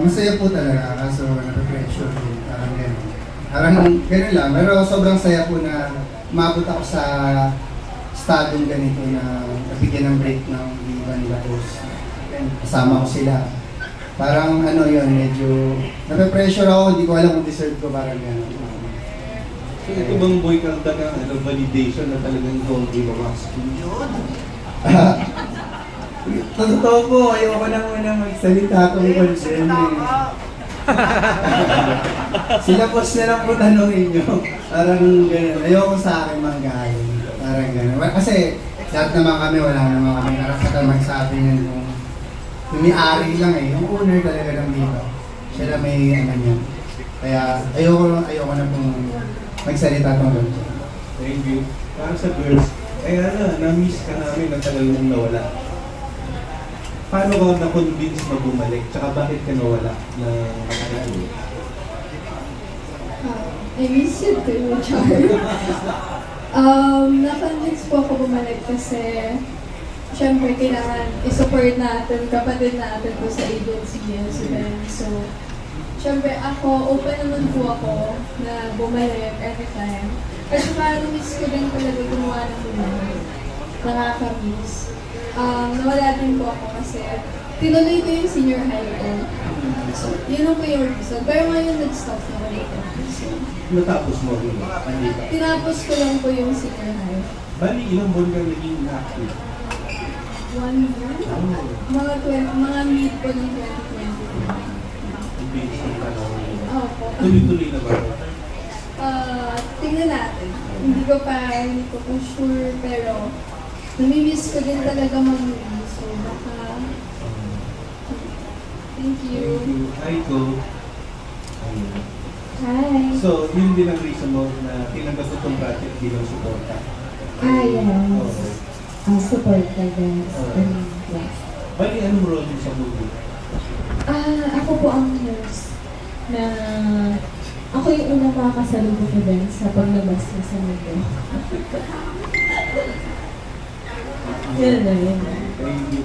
Masaya po talaga, kaso na-pressure din, parang gano'n. Parang gano'n lang, pero sobrang saya po na umabot ako sa stadong ganito na nabigyan ng break ng iba nila boss. Kasama ko sila. Parang ano yun, medyo nape-pressure ako, hindi ko alam kung deserve ko, parang gano'n. So ito bang boy kalda ka, validation na talagang gold di ba mas? Yun! Totoo po, ayoko na muna magsalita tungkol dyan eh. Sila po na lang po tanongin nyo. Parang gano'n, ayoko sa akin manggaling. Parang gano'n. Kasi lahat naman kami, wala naman kami karapatan magsabi niyan kung may-ari lang eh. Yung owner talaga ng dito. Siya na may ano niya. Kaya ayoko na pong magsalita tungkol dyan. Thank you. Para sa girls, kaya na-miss ka namin na talagang nawala. Paano ka na-convince na bumalik? Tsaka bakit ka nawala na makakalayo? I miss you too, Char. Na-convince po ako bumalik kasi syempre kailangan i-support natin, kapatid natin po sa agency niya. So, syempre ako, open naman po ako na bumalik anytime. Kasi parang miss ko din talaga gumawa ng buhay. Nakaka-miss. Nawala din po ako kasi tinuloy ko yung senior high ko. So, yun po yung reason. Pero ngayon nag-stop na ko dito. So, natapos mo rin? Tinapos ko lang po yung senior high. Bali, ilang buwan kang naging active? 1 year? Mga mid po ng 2020. Ang bilis ng panahon mo. Opo. Tuloy-tuloy na ba? Tingnan natin. Hindi ko pa sure, pero namimiss ko din talaga mag-movie. So, baka... Thank you. Hi, Ko. Hi. So, yun din ang reason mo na tinanggap ko itong project bilang suporta. Yes. Support ka guys. Yes. Bali, anong role mo sa movie? Ako po ang nurse na ako yung unang makakasalubong ko din sa paglabas na sa mundo. Yun na.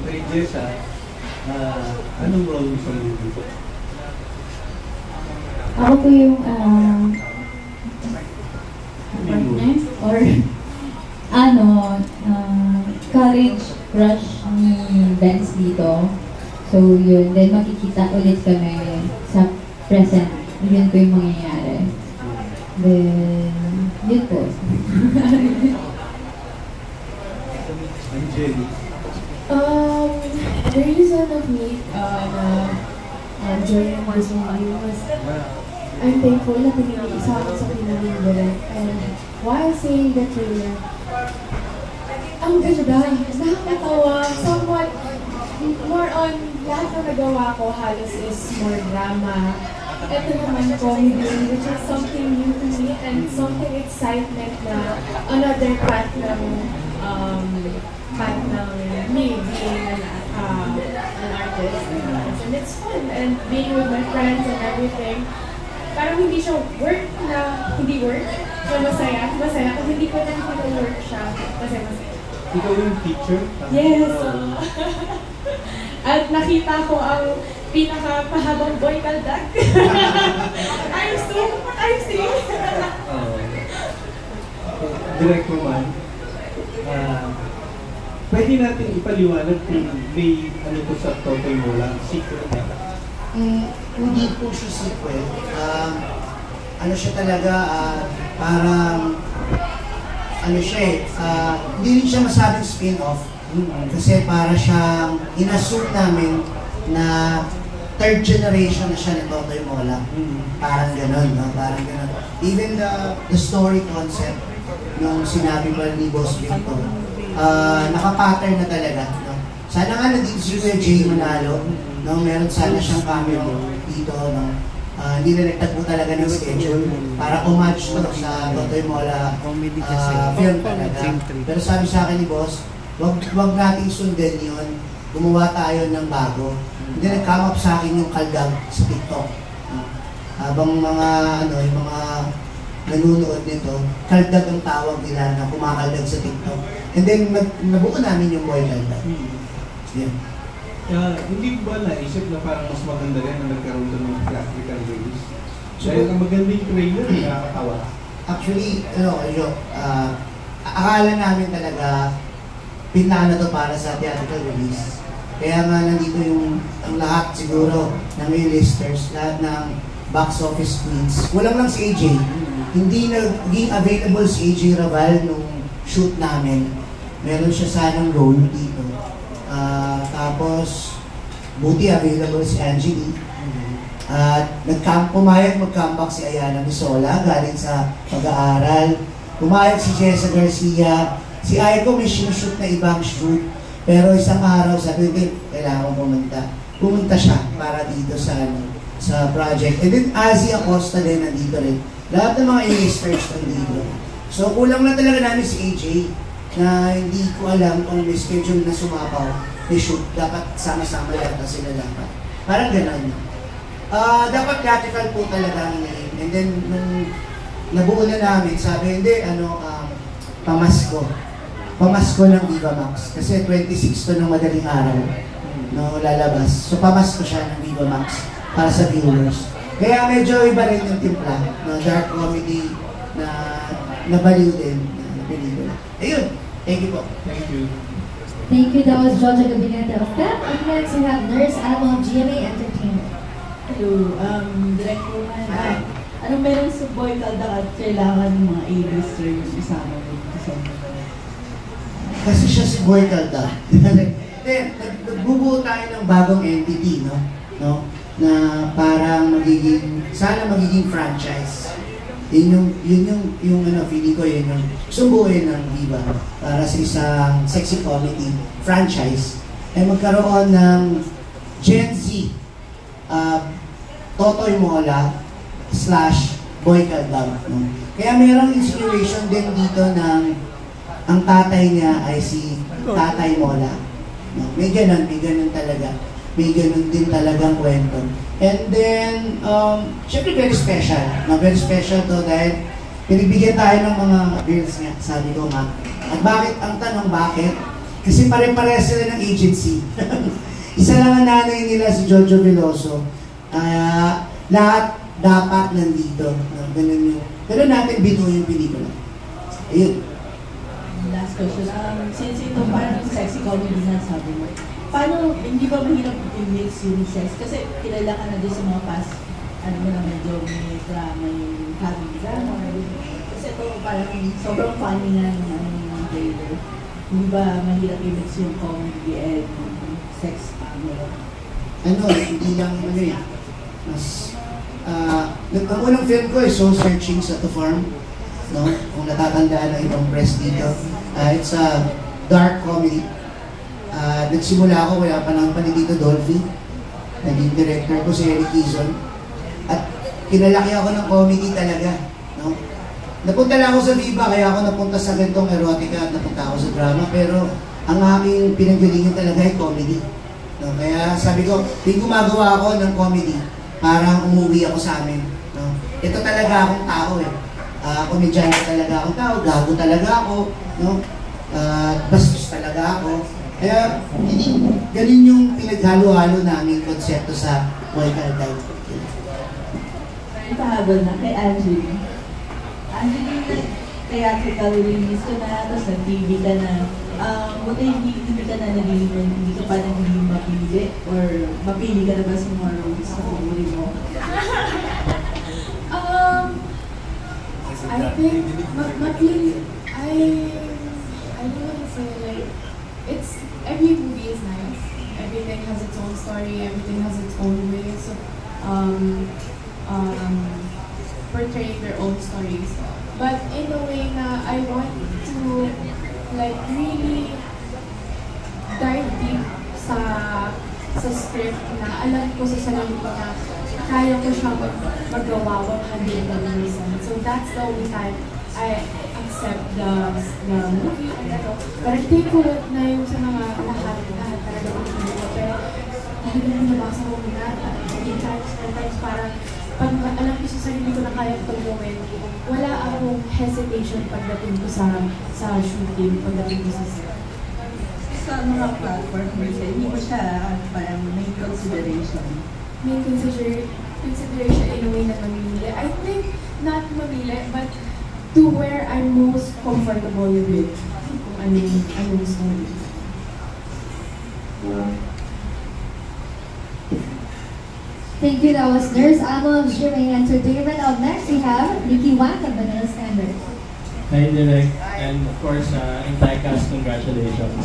Kay Jessa, anong role mo sa movie? Ako po yung partner or college crush ni Benz dito. So yun, then makikita ulit kami sa present. Yun po yung mangyayari. Then, yun po. Angeli. The reason of me joining this movie was I'm thankful na pinili sa akin sa pinili direct. And while seeing the trailer, ang ganda, nakakatawa, somewhat more on lahat na nagawa ko halos is more drama. Ito naman comedy, which is something new to me and something excitement na another path ng me being an artist. And it's fun, and being with my friends and everything. Parang hindi siya work na hindi work, na masaya. Masaya kasi hindi ko nakikita work siya, kasi masaya. Ikaw yung teacher? Yes! At nakita ko ang pinaka-pahabang boy kaldag. I'm seeing. Direct mo man, pwede natin ipaliwanag kung may ano to sa Totoy Mola, secret na. Hindi po siya secret. Ano siya talaga, parang ano siya hindi rin siya masabing spin-off. Kasi para siyang inassume namin na third generation na siya ni Totoy Mola. Parang gano'n, no? Parang gano'n. Even the story concept nung sinabi pa ni Boss Victor, nakapattern na talaga, no? Sana nga naging si Kuya Jay Manalo, no? Meron sana siyang cameo dito, no? Hindi na nagtagpo talaga ng schedule para homage to sa Totoy Mola film talaga. Pero sabi sa akin ni Boss, wag nating sundan yun. Gumawa tayo ng bago. Hindi nag-come up sa akin yung kaldag sa TikTok. Habang yung mga nanonood nito, kaldag ang tawag nila na kumakaldag sa TikTok. And then, nabuo namin yung boy kaldag. Yeah. Hindi ko ba naisip na parang mas maganda rin na nagkaroon doon ng theatrical release? Dahil ang magandang trailer, nakakatawa. Actually, akala namin talaga pinana to para sa theatrical release. Kaya nga nandito yung ang lahat siguro ng A-listers, lahat ng box office queens. Walang lang si AJ. Hindi naging available si AJ Raval nung shoot namin. Meron siya sanang role dito. Tapos, buti available si Angeli. At pumayag mag-comeback si Ayana Bisola galing sa pag-aaral. Pumayag si Jessa Garcia. Si Aiko may sinushoot na ibang shoot. Pero isang araw sabi ko, kailangan ko pumunta. Pumunta siya para dito sa project. And then Azzy Acosta din nandito rin. Lahat ng mga A-listers nandito. So kulang na talaga namin si AJ na hindi ko alam kung may schedule na sumapaw. May shoot. Dapat sama-sama yata sila dapat. Parang gano'n. Dapat theatrical po talaga ang name. And then, nung nabuo na namin, sabi, hindi, pamasko. Pamasko ng Viva Max. Kasi 26 to ng madaling araw no, lalabas. So, pamasko siya ng Viva Max para sa viewers. Kaya medyo iba rin yung timpla. No, dark comedy na nabaliw din na pelikula. Ayun. Thank you po. Thank you. Thank you. That was Georgia Gabinete of CAP. And next we have Nurse Anna of GMA Entertainment. Hello, Direct Woman. Anong meron sa Boy Calda at kailangan ng mga A-listers isama mo sa Kasi siya si Boy Calda. Then, nagbubuo tayo ng bagong entity, no? Na parang sana magiging franchise. Yun yung feeling ko, yun yung sumbuhin ng Viva para sa isang sexy comedy franchise ay magkaroon ng Gen Z Totoy Mola / Boy Calda. No? Kaya mayroong inspiration din dito ng ang tatay niya ay si Tatay Mola. No? May ganun talaga. May ganun din talagang kwento. And then, syempre very special. No? Very special to dahil pinibigyan tayo ng mga girls nga, sabi ko nga. At bakit? Ang tanong, bakit? Kasi pare-pareha sila ng agency. Isa lang ang nanay nila, si Jojo Veloso. Lahat dapat nandito. No? Pero natin binuo yung pelikula. Ayun. Last question. Since ito parang sexy comedy na sabi mo, paano, hindi ba mahirap i-mix yung sex? Kasi kilala ka na din sa mga past, medyo may drama, yung family drama. Kasi ito parang sobrang funny na ng trailer. Hindi ba mahirap i-mix yung comedy and sex? Hindi lang mas ang unang film ko ay Soul Searching sa The Farm, no? Kung natatandaan ng ibang press dito. It's a dark comedy. Nagsimula ako, wala pa lang pa ni Tito Dolphy. Naging director ko si Eric Kizon. At kinalaki ako ng comedy talaga, no? Napunta lang ako sa Viva, kaya ako napunta sa gantong erotica at napunta ako sa drama. Pero ang aking pinanggalingan talaga ay comedy. No? Kaya sabi ko, gumagawa ako ng comedy. Parang umuwi ako sa amin. No? Ito talaga akong tao eh. Komedyante talaga akong tao, gago talaga ako. No? Bastos talaga ako. Kaya, ganun yung pinaghalo-halo namin konsepto sa Boy Calda. Ipahabol na kay Angeli. Angeli, theatrical release ka na, tapos nag-TV ka na. Buti hindi ka na naging, hindi ka pa naging mapili or mapili ka na ba sa mga roles sa kumuli mo? I think mapili, I don't want to say like, it's, every movie is nice. Everything has its own story, everything has its own ways of portraying their own stories. But in a way na I want to like really dive deep sa script na alam ko sa sarili ko na kaya ko siya magawa 100%. So that's the only time I accept the movie and ano. But I think ko na yung sa mga lahat talaga ang hindi ko. Pero dahil na nabasa ko na sometimes parang pag alam ko sa sarili ko na kaya ko gawin, wala akong hesitation pagdating ko sa shooting, pagdating ko sa set. sa mga platform hindi mo siya parang may consideration. May consideration in a way na mamili. I think not mamili, but to where I'm most comfortable with. Kung ano gusto mo. Thank you. That was Nurse Alma of GMA Entertainment. Up next, we have Nikki Wang of Vanilla Standard. Hi, Direk. And of course, entire cast, congratulations.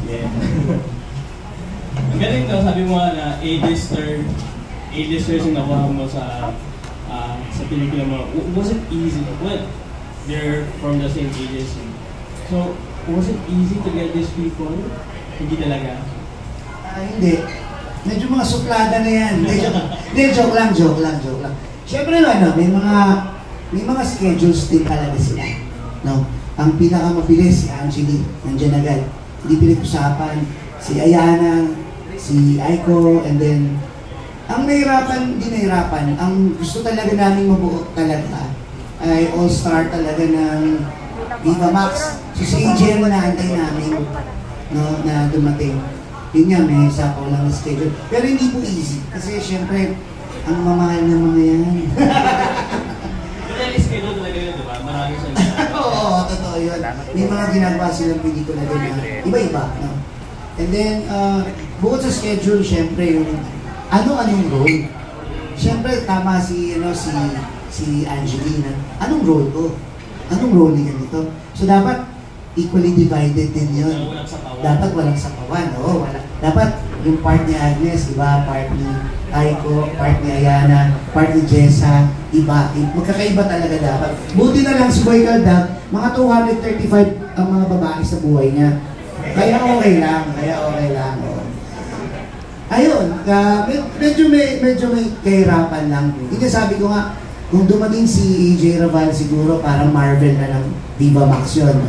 Yeah. Ang galing daw, sabi mo nga na A-listers yung nakuha mo sa pelikula mo. Was it easy? Well, they're from the same ages. So, was it easy to get these people? Hindi talaga? Hindi. Medyo mga suplada na yan. Hindi, joke lang. Siyempre, may mga schedules din talaga sila. No? Ang pinakamabilis, si Angeli, nandiyan agad. Hindi pinag-usapan. Si Ayana, si Aiko, and then, ang nahirapan, ang gusto talaga namin mabuo talaga ay all-star talaga ng Viva Max. So si AJ ang naantay namin, no, na dumating. Yun nga, may sapaw lang na schedule. Pero hindi po easy. Kasi syempre, ang mamahal ng mga yan. Pero schedule talaga yun, di ba? Marami sa Oo, totoo yun. May mga ginagawa silang pelikula din na iba-iba. No? And then, bukod sa schedule, syempre, yung anong role. Syempre, tama si Angelina. Anong role ko? Anong role ni ganito? So, dapat equally divided din yun. Dapat walang sapawan. Oo, wala. Dapat yung part ni Agnes, iba, part ni Aiko, part ni Ayana, part ni Jessa, iba. Magkakaiba talaga dapat. Buti na lang si Boy Caldag, mga 235 ang mga babae sa buhay niya. Kaya okay lang. Oh. Ayun, medyo may kahirapan lang. Hindi sabi ko nga, kung dumating si AJ Raval siguro parang Marvel na ng Viva Max yun.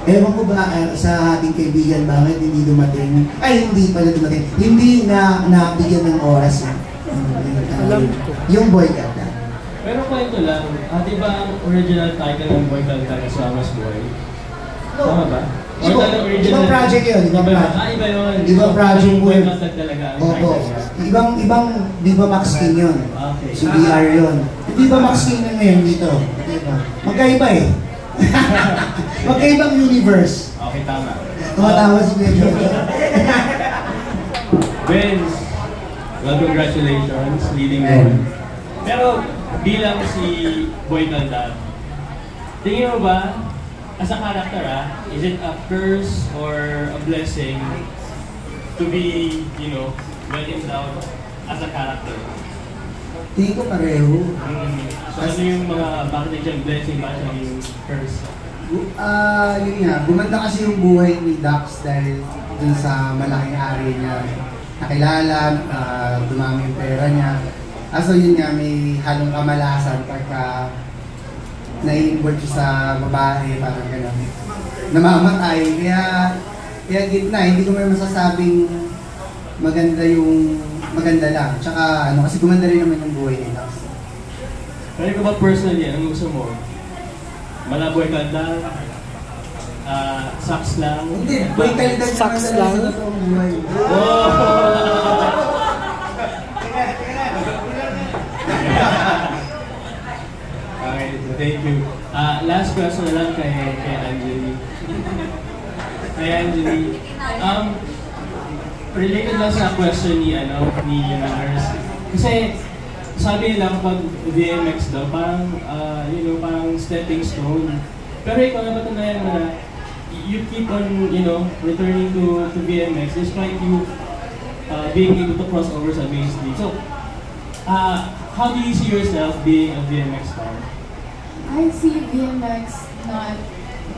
Ewan ko ba sa ating kaibigan bakit hindi dumating? Ay, hindi pala dumating. Hindi na nabigyan ng oras. Yung Boy Caldag. Pero kwento lang, di ba ang original title ng Boy Caldag is Mama's Boy? Tama ba? Ibang project yun. Iba yun. Ibang project Boy Caldag talaga ang title niya. Ibang Viva Max King yun. Okay. Si BR yun. Viva Max King na ngayon dito. Magkaiba eh. Magkaibang universe. Okay, tama. Tumatawa si Medyo. Vince, well, congratulations, leading role. Pero bilang si Boy Caldag, tingin mo ba, as a character, is it a curse or a blessing to be, well endowed as a character? Tingin ko pareho. So ano yung mga, bakit nandiyan blessing, bakit yung curse? Yun nga, gumanda kasi yung buhay ni Dax dahil dun sa malaking ari niya. Nakilala, dumami yung pera niya. So yun nga, may halong kamalasan pagka na-involve siya sa babae, parang gano'n. Namamatay, kaya gitna, hindi ko may masasabing maganda lang. Tsaka kasi gumanda rin naman yung buhay ni Dax. Pero ikaw ba personally, anong gusto mo? Malaboy ka lang, sucks lang. Hindi, Boy Caldag Sucks lang. Sa totoong buhay. Okay, thank you. Last question na lang kay Angeli. Related lang sa question ni Nurse. Kasi sabi nila kapag VMX daw, parang, parang stepping stone. Pero ikaw napatunayan mo na you keep on, returning to VMX despite you being able to cross over sa mainstream. So, how do you see yourself being a VMX star? I see VMX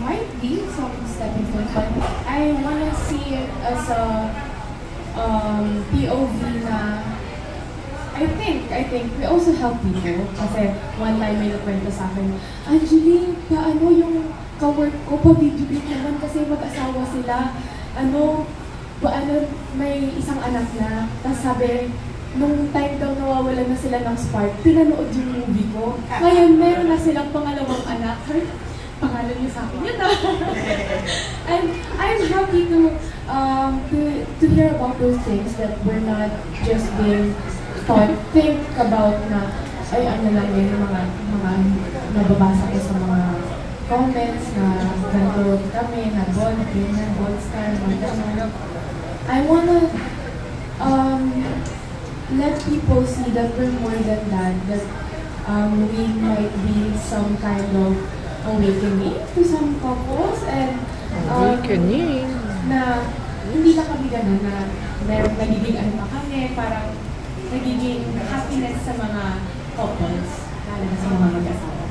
might be some stepping stone, but I wanna see it as a POV na I think we also help people. Kasi one time may nakwento sa akin, Angeli, paano yung ka-work ko pa video clip naman kasi mag-asawa sila. May isang anak na. Tapos sabi, nung time daw nawawalan na sila ng spark, pinanood yung movie ko. Ngayon, meron na silang pangalawang anak. pangalan niyo sa akin yun ah. And I'm happy to hear about those things that we're not just being taught, think about na, ay ano lang yun, yung mga nababasa ko sa mga comments na ganito kami, na bond, ganyan, bond star, mga gano'n. I wanna let people see that we're more than that, that we might be some kind of awakening to some couples, and na hindi na kami ganun, na meron nagiging ano na kami, parang nagiging happiness sa mga couples, lalo na sa mga mag-asawa.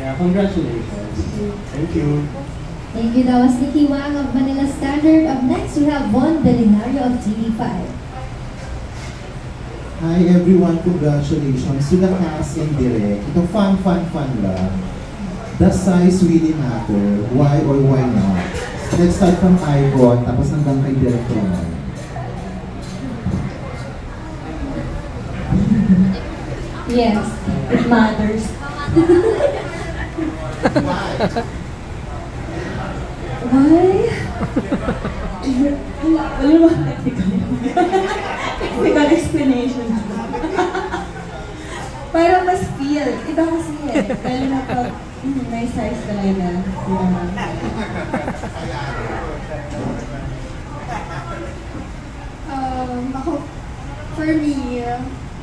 Yeah, congratulations. Thank you. Thank you. That was Nikki Wang of Manila Standard. Up next, we have Von Delinario of TV5. Hi everyone, congratulations to the cast and direct. Ito fun lang. Does size really matter? Why or why not? Let's start from Icon, tapos hanggang kay Direct Roman. Yes, it matters. Why? Why? Wala ba technical explanation? Parang mas feel. Iba kasi eh. Lalo na pag may size talaga. Ako, for me,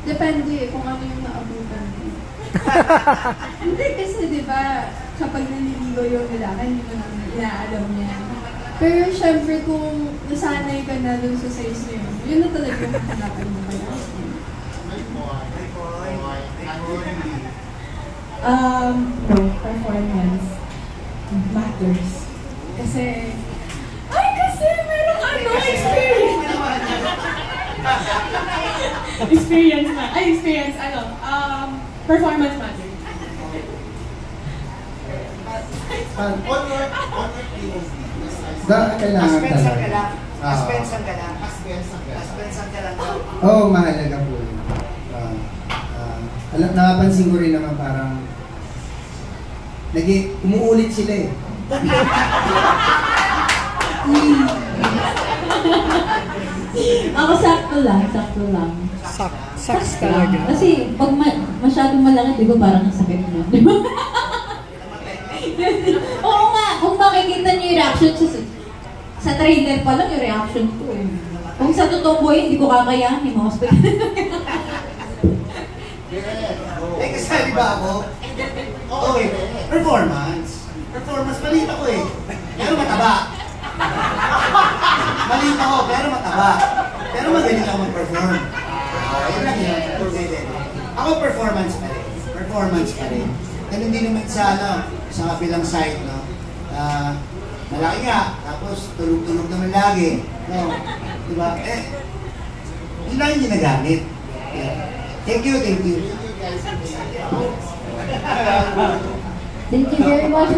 depende kung ano yung naabutan mo. Hindi kasi, di ba, kapag naliligo yung lalaki, hindi mo naman inaalam niya. Pero syempre, kung nasanay ka na dun sa size na yun na talaga yung hanapan mo kaya. Performance matters. Kasi merong experience. Performance matters. On your Kailangan Aspensan ka talaga. lang. Aspensan ka lang. Aspensan ka lang. Oo, mahalaga po yun. Nakapansin ko rin naman parang umuulit sila eh. Ako sakto lang. Saks talaga. Kasi pag masyadong malaki, di ba parang sakit na, di ba? Oo nga, kung makikita niyo yung reaction sa trailer pa lang yung reaction ko eh. Kung sa totoong buhay, hindi ko kakayanin mo. Eh, kasali ba ako? Okay, performance. Performance, maliit ako eh. Pero mataba. Maliit ako, pero mataba. Pero magaling ako mag-perform. Yun lang yun. Ako performance pa rin. Performance pa rin. And hindi naman sa kabilang side, no? Malaki nga, tapos tulog-tulog naman lagi. No? Diba? Yun lang yung ginagamit. Yeah. Thank you. Thank you very much.